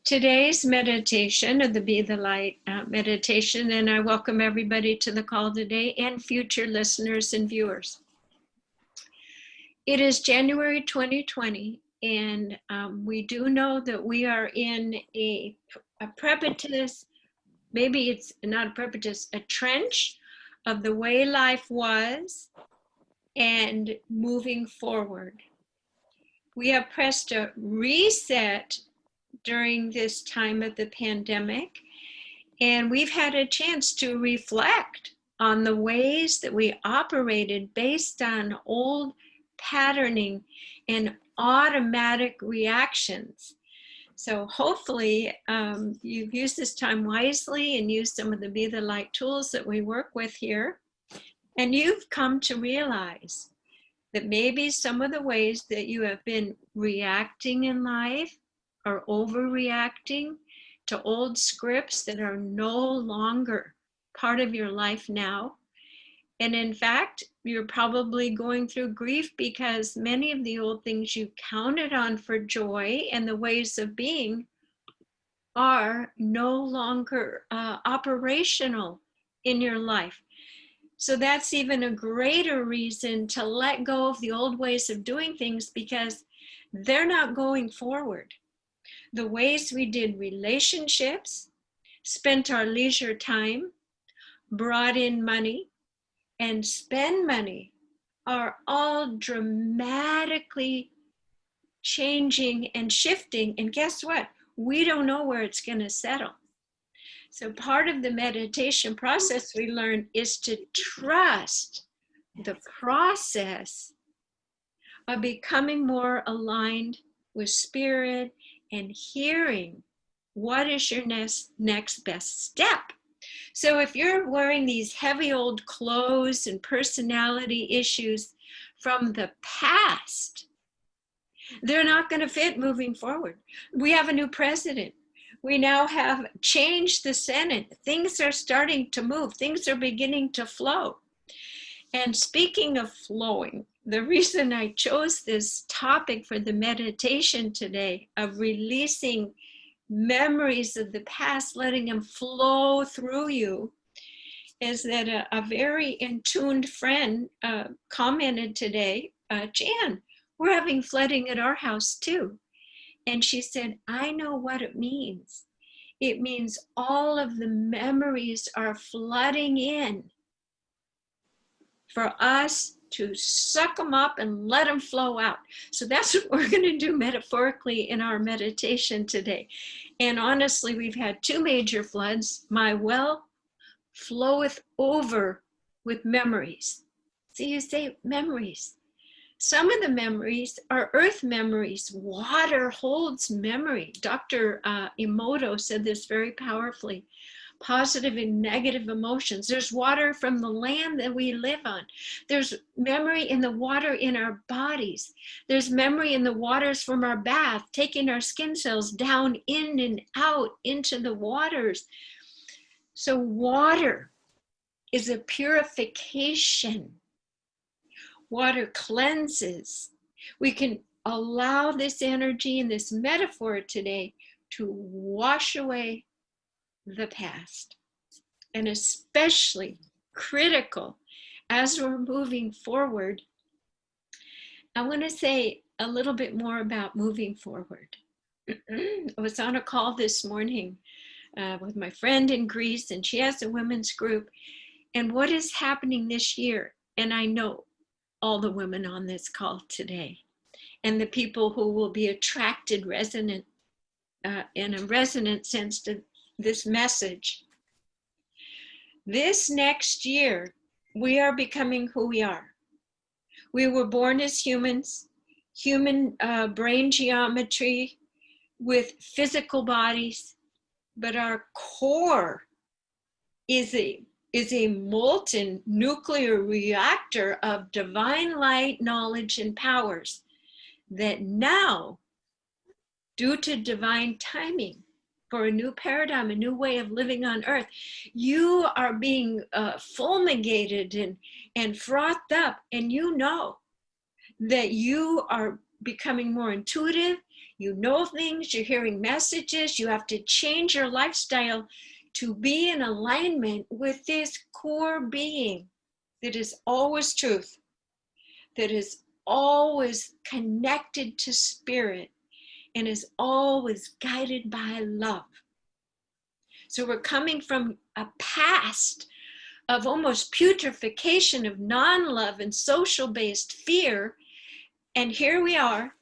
Today's meditation of the Be the Light meditation, and I welcome everybody to the call today and future listeners and viewers. It is January 2020, and we do know that we are in a precipice, maybe it's not a precipice, a trench of the way life was and moving forward. We have pressed a reset during this time of the pandemic, and we've had a chance to reflect on the ways that we operated based on old patterning and automatic reactions. So hopefully you've used this time wisely and used some of the Be the Light tools that we work with here, and you've come to realize that maybe some of the ways that you have been reacting in life are overreacting to old scripts that are no longer part of your life now. And in fact, you're probably going through grief because many of the old things you counted on for joy and the ways of being are no longer operational in your life. So that's even a greater reason to let go of the old ways of doing things, because they're not going forward. The ways we did relationships, spent our leisure time, brought in money, and spend money are all dramatically changing and shifting. And guess what? We don't know where it's going to settle. So part of the meditation process we learn is to trust the process of becoming more aligned with spirit and hearing what is your next best step. So if you're wearing these heavy old clothes and personality issues from the past, they're not going to fit moving forward. We have a new president. We now have changed the Senate. Things are starting to move. Things are beginning to flow. And speaking of flowing, the reason I chose this topic for the meditation today of releasing memories of the past, letting them flow through you, is that a very in-tuned friend commented today, Jan, we're having flooding at our house too. And she said, I know what it means. It means all of the memories are flooding in for us to suck them up and let them flow out. So that's what we're going to do metaphorically in our meditation today. And honestly, we've had two major floods. My well floweth over with memories. So you say memories. Some of the memories are earth memories. Water holds memory. Dr. Emoto said this very powerfully. Positive and negative emotions. There's water from the land that we live on. There's memory in the water in our bodies. There's memory in the waters from our bath, taking our skin cells down in and out into the waters. So water is a purification. Water cleanses. We can allow this energy and this metaphor today to wash away the past, and especially critical as we're moving forward. I want to say a little bit more about moving forward. I was on a call this morning with my friend in Greece, and she has a women's group, and what is happening this year, and I know all the women on this call today and the people who will be attracted in a resonant sense to this message. This next year, we are becoming who we are. We were born as humans, human brain geometry with physical bodies, but our core is a molten nuclear reactor of divine light, knowledge, and powers that now, due to divine timing, for a new paradigm, a new way of living on earth, you are being fulminated and frothed up, and you know that you are becoming more intuitive, You know things, you're hearing messages, you have to change your lifestyle to be in alignment with this core being that is always truth, that is always connected to spirit, and is always guided by love. So we're coming from a past of almost putrefaction of non-love and social-based fear. And here we are,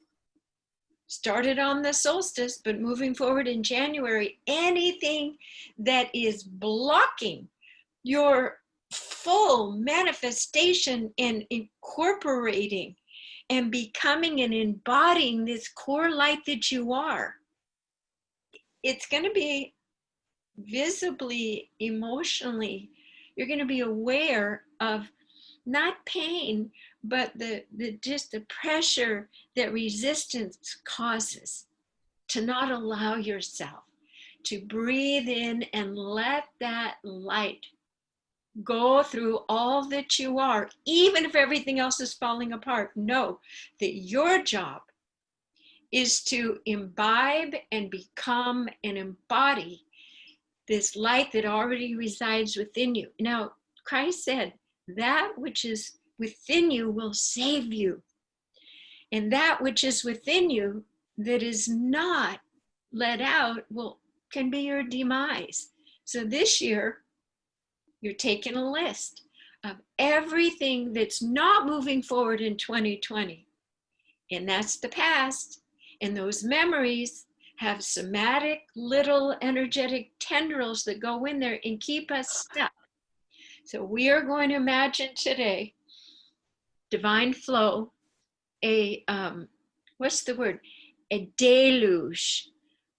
started on the solstice, but moving forward in January, anything that is blocking your full manifestation and incorporating and becoming and embodying this core light that you are, it's going to be visibly, emotionally, you're going to be aware of not pain, but just the pressure that resistance causes to not allow yourself to breathe in and let that light go through all that you are, even if everything else is falling apart. Know that your job is to imbibe and become and embody this light that already resides within you. Now, Christ said, that which is within you will save you. And that which is within you that is not let out can be your demise. So this year, you're taking a list of everything that's not moving forward in 2020. And that's the past. And those memories have somatic little energetic tendrils that go in there and keep us stuck. So we are going to imagine today divine flow, what's the word? A deluge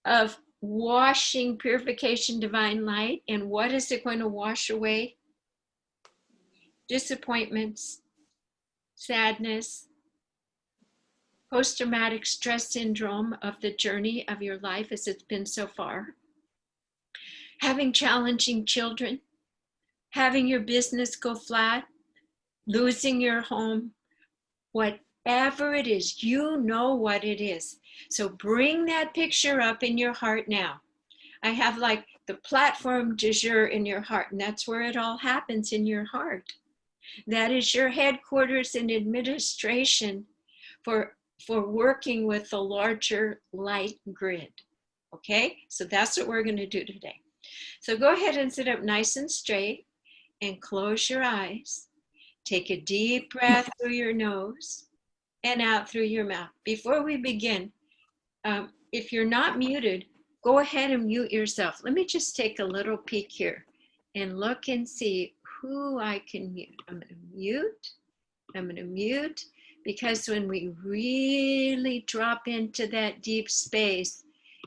of washing, purification, divine light. And what is it going to wash away? Disappointments, sadness, post-traumatic stress syndrome of the journey of your life as it's been so far, having challenging children, having your business go flat, losing your home, whatever it is, you know what it is. So bring that picture up in your heart now. I have like the platform du jour in your heart, and that's where it all happens, in your heart. That is your headquarters and administration for working with the larger light grid. Okay, so that's what we're going to do today. So go ahead and sit up nice and straight and close your eyes. Take a deep breath through your nose and out through your mouth. Before we begin, if you're not muted, go ahead and mute yourself. Let me just take a little peek here and look and see who I can mute. I'm going to mute. Because when we really drop into that deep space,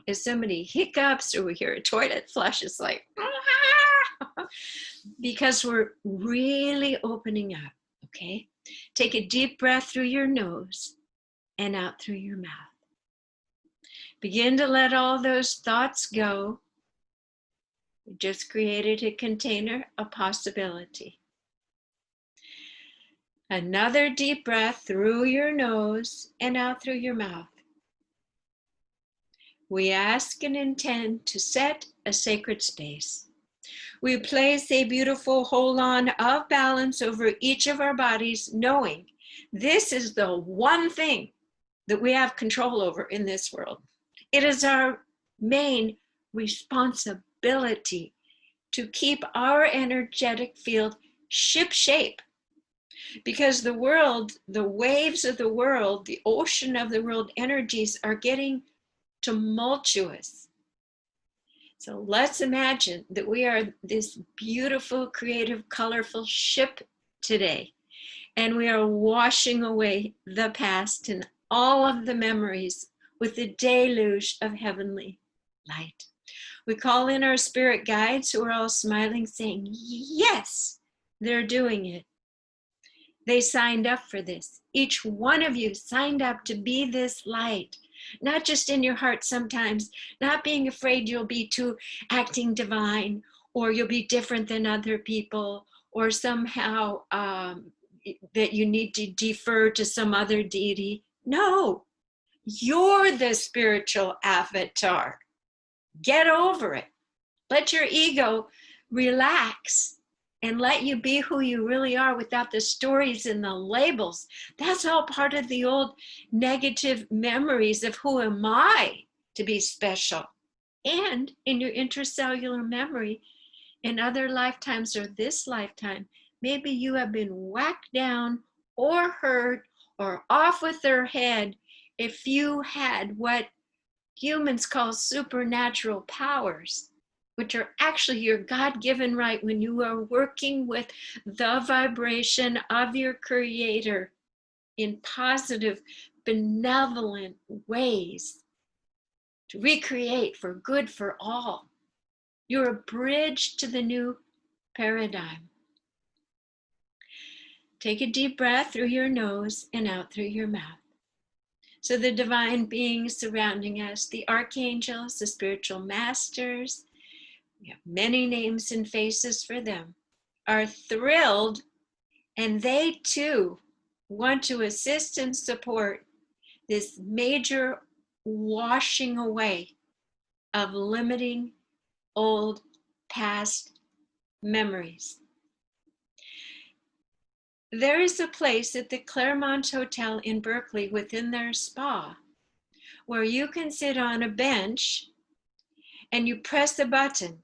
if somebody hiccups or we hear a toilet flush, it's like, ah! Because we're really opening up, okay? Take a deep breath through your nose and out through your mouth. Begin to let all those thoughts go. We just created a container of possibility. Another deep breath through your nose and out through your mouth. We ask and intend to set a sacred space. We place a beautiful hold-on of balance over each of our bodies, knowing this is the one thing that we have control over in this world. It is our main responsibility to keep our energetic field ship-shape. Because the world, the waves of the world, the ocean of the world energies are getting tumultuous. So let's imagine that we are this beautiful, creative, colorful ship today. And we are washing away the past and all of the memories with the deluge of heavenly light. We call in our spirit guides who are all smiling, saying, yes, they're doing it. They signed up for this. Each one of you signed up to be this light, not just in your heart sometimes, not being afraid you'll be too acting divine, or you'll be different than other people, or somehow that you need to defer to some other deity. No, You're the spiritual avatar. Get over it. Let your ego relax and let you be who you really are without the stories and the labels. That's all part of the old negative memories of who am I to be special. And in your intercellular memory, in other lifetimes or this lifetime, maybe you have been whacked down or hurt or off with their head if you had what humans call supernatural powers, which are actually your God-given right when you are working with the vibration of your creator in positive, benevolent ways to recreate for good for all. You're a bridge to the new paradigm. Take a deep breath through your nose and out through your mouth. So the divine beings surrounding us, the archangels, the spiritual masters, we have many names and faces for them, are thrilled, and they too want to assist and support this major washing away of limiting old past memories. There is a place at the Claremont Hotel in Berkeley within their spa where you can sit on a bench and you press a button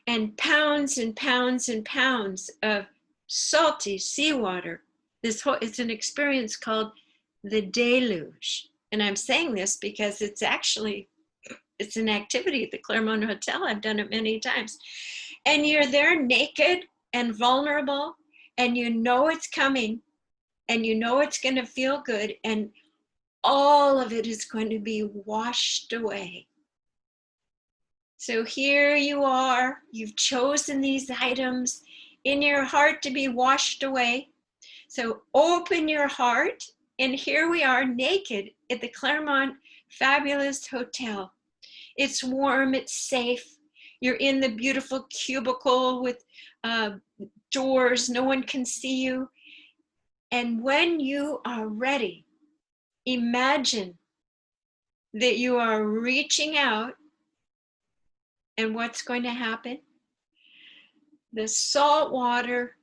and pounds and pounds and pounds of salty seawater. It's an experience called the deluge. And I'm saying this because it's an activity at the Claremont Hotel. I've done it many times. And you're there naked and vulnerable, and you know it's coming, and you know it's going to feel good, and all of it is going to be washed away. So here you are, you've chosen these items in your heart to be washed away. So open your heart, and here we are naked at the Claremont Fabulous Hotel. It's warm, it's safe. You're in the beautiful cubicle with doors, no one can see you. And when you are ready, imagine that you are reaching out, and what's going to happen? The salt water,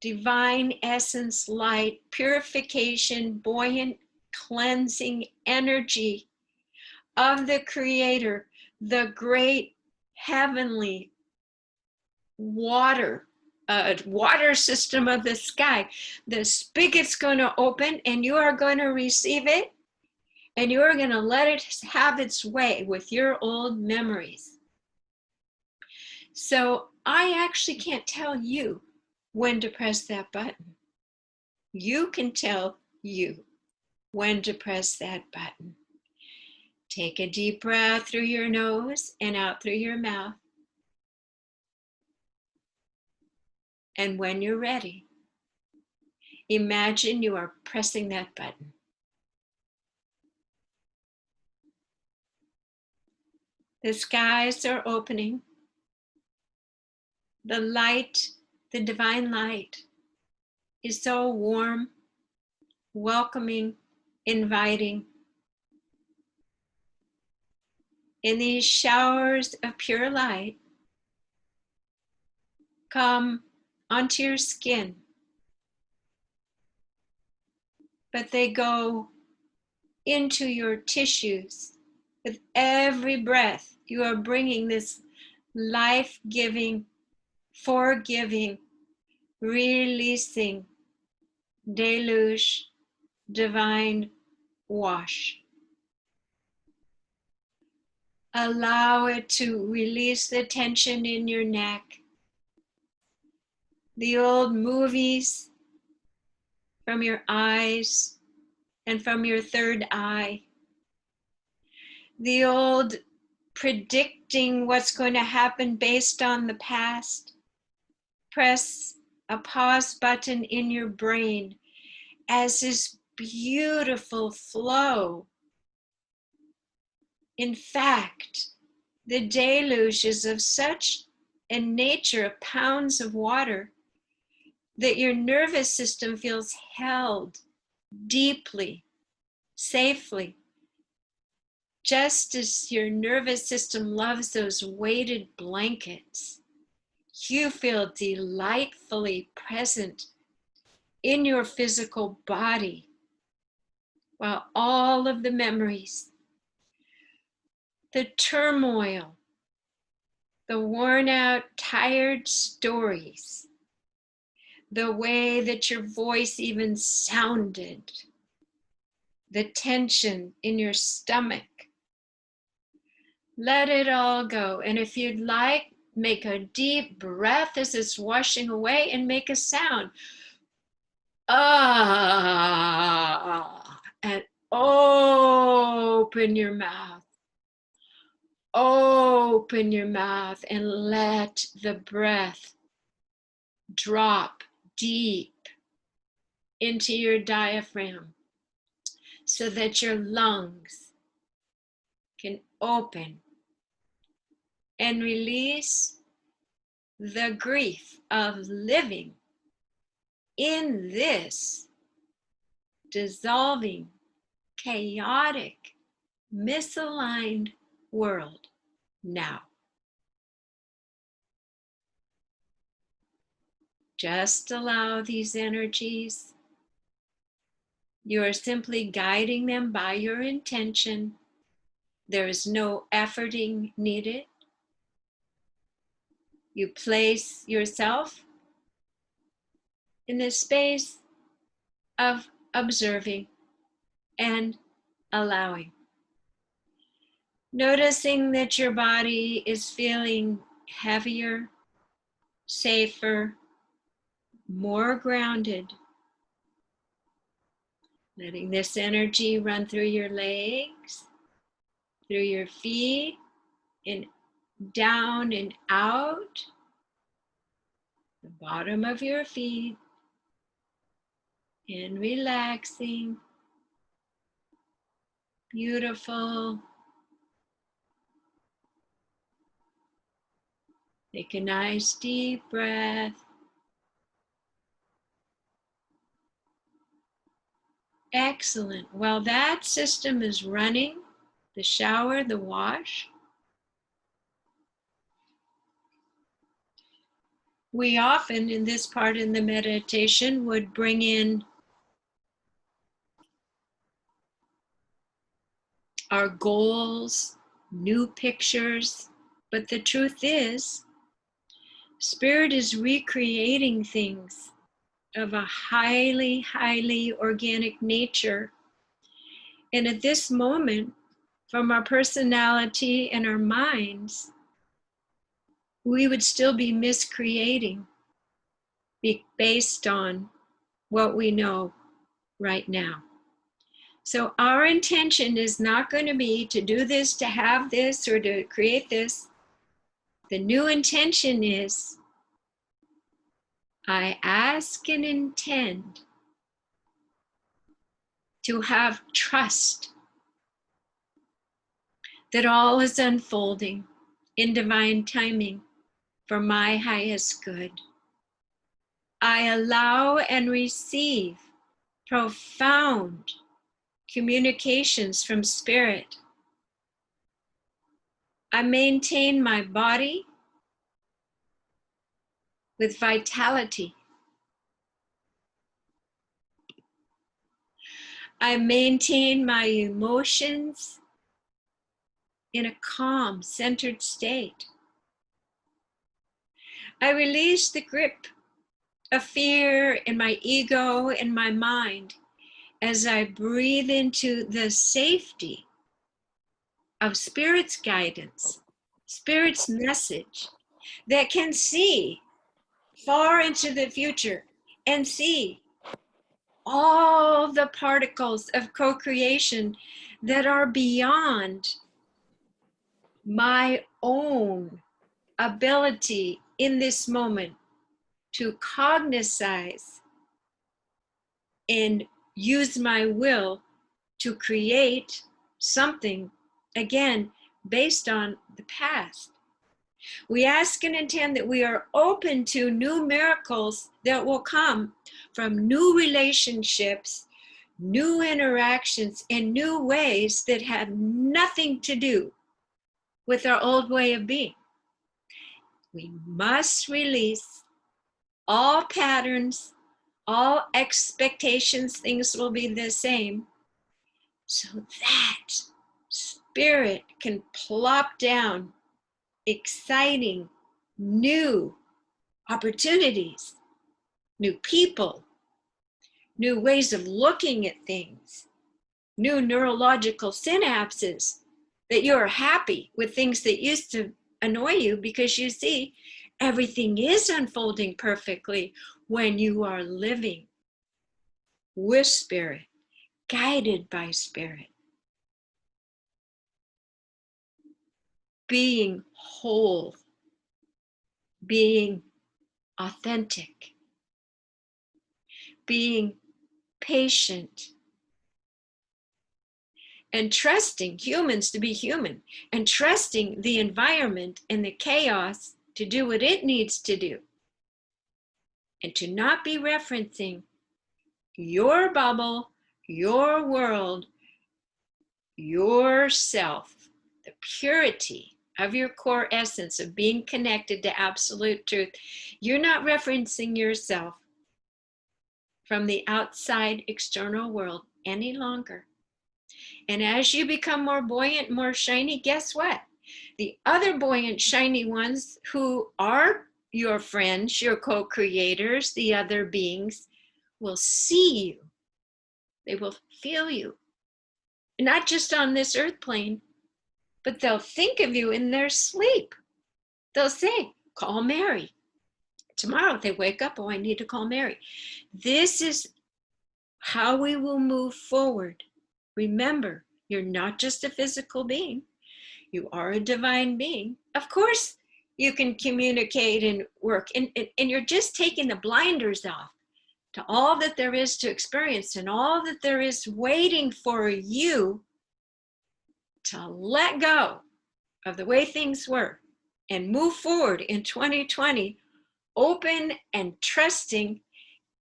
divine essence, light, purification, buoyant, cleansing energy of the Creator, the great heavenly water system of the sky. The spigot's going to open, and you are going to receive it, and you are going to let it have its way with your old memories. So I actually can't tell you when to press that button. You can tell you when to press that button. Take a deep breath through your nose and out through your mouth. And when you're ready, imagine you are pressing that button. The skies are opening. The light, the divine light, is so warm, welcoming, inviting. In these showers of pure light, come onto your skin, but they go into your tissues. With every breath, you are bringing this life-giving, forgiving, releasing, deluge, divine wash. Allow it to release the tension in your neck, the old movies from your eyes and from your third eye, the old predicting what's going to happen based on the past. Press a pause button in your brain as this beautiful flow. In fact, the deluge is of such a nature of pounds of water that your nervous system feels held deeply safely. Just as your nervous system loves those weighted blankets, you feel delightfully present in your physical body, while all of the memories, the turmoil, the worn out, tired stories, the way that your voice even sounded, the tension in your stomach, let it all go. And if you'd like, make a deep breath as it's washing away and make a sound. Ah, and open your mouth. Open your mouth and let the breath drop deep into your diaphragm so that your lungs can open and release the grief of living in this dissolving, chaotic, misaligned world now. Just allow these energies. You are simply guiding them by your intention. There is no efforting needed. You place yourself in the space of observing and allowing. Noticing that your body is feeling heavier, safer, more grounded. Letting this energy run through your legs, through your feet, and down and out the bottom of your feet, and relaxing. Beautiful. Take a nice deep breath. Excellent. While that system is running, the shower, the wash, we often in this part in the meditation would bring in our goals, new pictures, but the truth is, Spirit is recreating things of a highly, highly organic nature. And at this moment, from our personality and our minds, we would still be miscreating based on what we know right now. So our intention is not going to be to do this, to have this, or to create this. The new intention is, I ask and intend to have trust that all is unfolding in divine timing for my highest good. I allow and receive profound communications from Spirit. I maintain my body with vitality. I maintain my emotions in a calm, centered state. I release the grip of fear in my ego and my mind as I breathe into the safety of Spirit's guidance, Spirit's message that can see far into the future and see all the particles of co-creation that are beyond my own ability in this moment to cognize and use my will to create something, again, based on the past. We ask and intend that we are open to new miracles that will come from new relationships, new interactions in new ways that have nothing to do with our old way of being. We must release all patterns, all expectations, things will be the same, so that spirit can plop down exciting, new opportunities, new people, new ways of looking at things, new neurological synapses, that you're happy with things that used to annoy you because you see everything is unfolding perfectly when you are living with spirit, guided by spirit, being whole, being authentic, being patient, and trusting humans to be human, and trusting the environment and the chaos to do what it needs to do, and to not be referencing your bubble, your world, yourself, the purity of your core essence of being connected to absolute truth. You're not referencing yourself from the outside external world any longer. And as you become more buoyant, more shiny, guess what? The other buoyant, shiny ones who are your friends, your co-creators, the other beings, will see you. They will feel you. Not just on this earth plane, but they'll think of you in their sleep. They'll say, call Mary. Tomorrow they wake up, oh, I need to call Mary. This is how we will move forward. Remember, you're not just a physical being. You are a divine being. Of course, you can communicate and work, and you're just taking the blinders off to all that there is to experience and all that there is waiting for you to let go of the way things were and move forward in 2020, open and trusting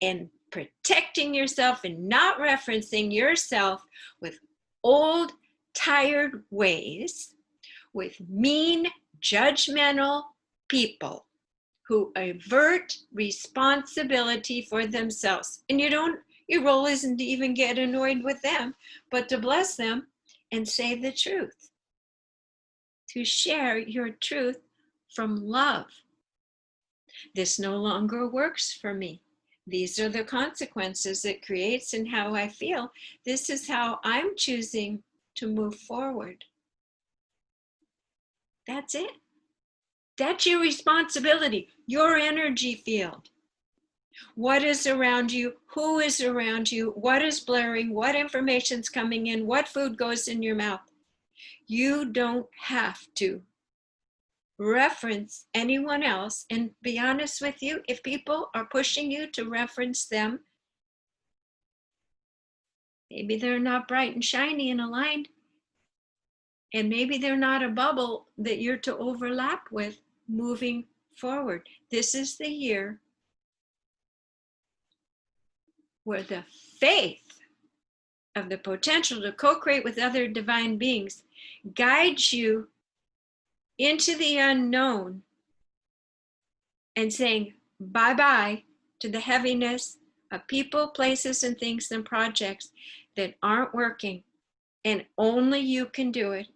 and protecting yourself and not referencing yourself with old, tired ways, with mean, judgmental people who avert responsibility for themselves. And your role isn't to even get annoyed with them, but to bless them and say the truth, to share your truth from love. This no longer works for me. These are the consequences it creates and how I feel. This is how I'm choosing to move forward. That's it. That's your responsibility, your energy field. What is around you? Who is around you? What is blaring? What information's coming in? What food goes in your mouth? You don't have to reference anyone else. And be honest with you, if people are pushing you to reference them, maybe they're not bright and shiny and aligned. And maybe they're not a bubble that you're to overlap with moving forward. This is the year where the faith of the potential to co-create with other divine beings guides you into the unknown and saying bye-bye to the heaviness of people, places, and things and projects that aren't working. And only you can do it.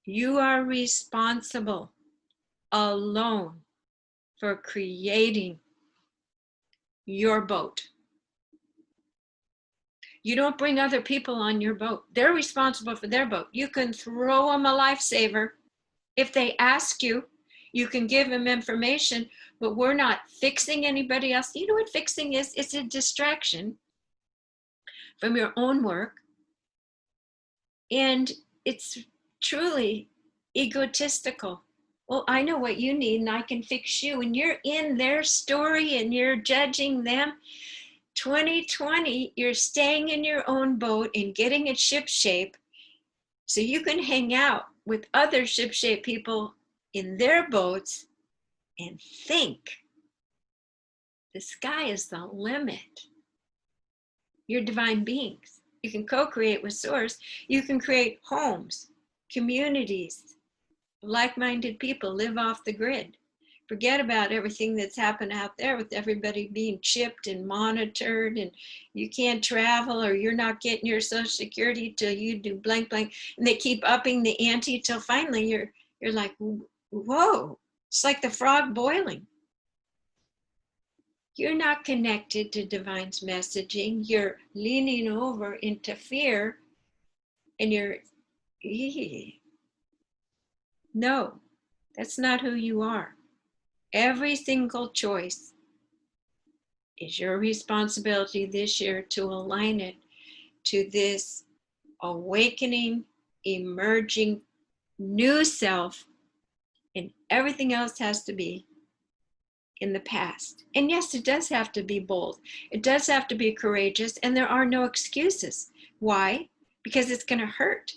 You are responsible alone for creating your boat. You don't bring other people on your boat. They're responsible for their boat. You can throw them a lifesaver. If they ask you, you can give them information, but we're not fixing anybody else. You know what fixing is? It's a distraction from your own work. And it's truly egotistical. Well, I know what you need and I can fix you. And you're in their story and you're judging them. 2020, you're staying in your own boat and getting it shipshape so you can hang out with other shipshape people in their boats and think the sky is the limit. You're divine beings. You can co-create with Source. You can create homes, communities, like-minded people, live off the grid. Forget about everything that's happened out there with everybody being chipped and monitored, and you can't travel, or you're not getting your Social Security till you do blank blank, and they keep upping the ante till finally you're like, whoa, it's like the frog boiling. You're not connected to divine's messaging. You're leaning over into fear, and no, that's not who you are. Every single choice is your responsibility this year to align it to this awakening, emerging new self, and everything else has to be in the past. And yes, it does have to be bold. It does have to be courageous, and there are no excuses. Why? Because it's going to hurt.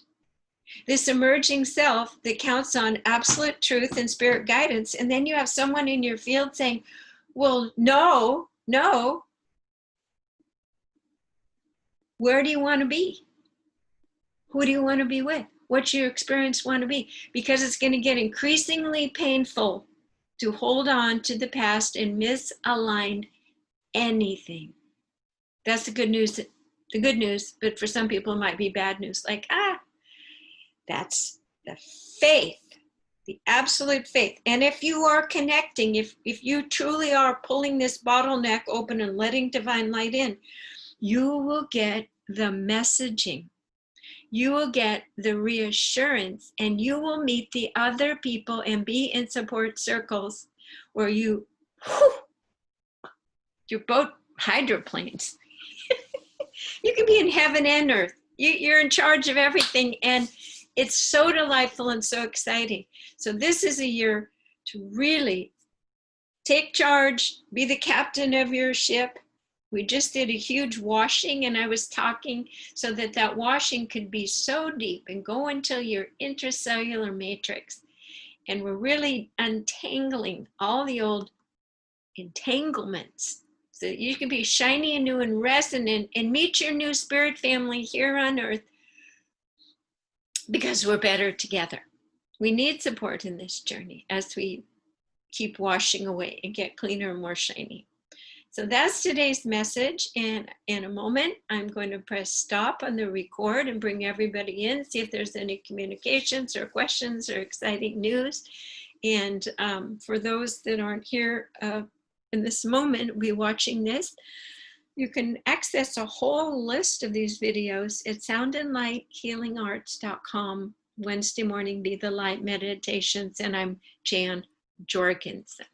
This emerging self that counts on absolute truth and spirit guidance, and then you have someone in your field saying, well, no, where do you want to be? Who do you want to be with? What's your experience want to be? Because it's going to get increasingly painful to hold on to the past and misalign anything. That's the good news. The good news, but for some people it might be bad news. Like, that's the faith, the absolute faith. And if you are connecting, if you truly are pulling this bottleneck open and letting divine light in, you will get the messaging. You will get the reassurance, and you will meet the other people and be in support circles where you're both hydroplanes. You can be in heaven and earth. You're in charge of everything, and it's so delightful and so exciting. So this is a year to really take charge, be the captain of your ship. We just did a huge washing, and I was talking so that washing could be so deep and go into your intracellular matrix. And we're really untangling all the old entanglements so that you can be shiny and new and resonant and meet your new spirit family here on earth, because we're better together. We need support in this journey as we keep washing away and get cleaner and more shiny. So that's today's message. And in a moment, I'm going to press stop on the record and bring everybody in, see if there's any communications or questions or exciting news. And for those that aren't here in this moment, be watching this, you can access a whole list of these videos at soundandlighthealingarts.com. Wednesday morning, Be the Light meditations. And I'm Jan Jorgensen.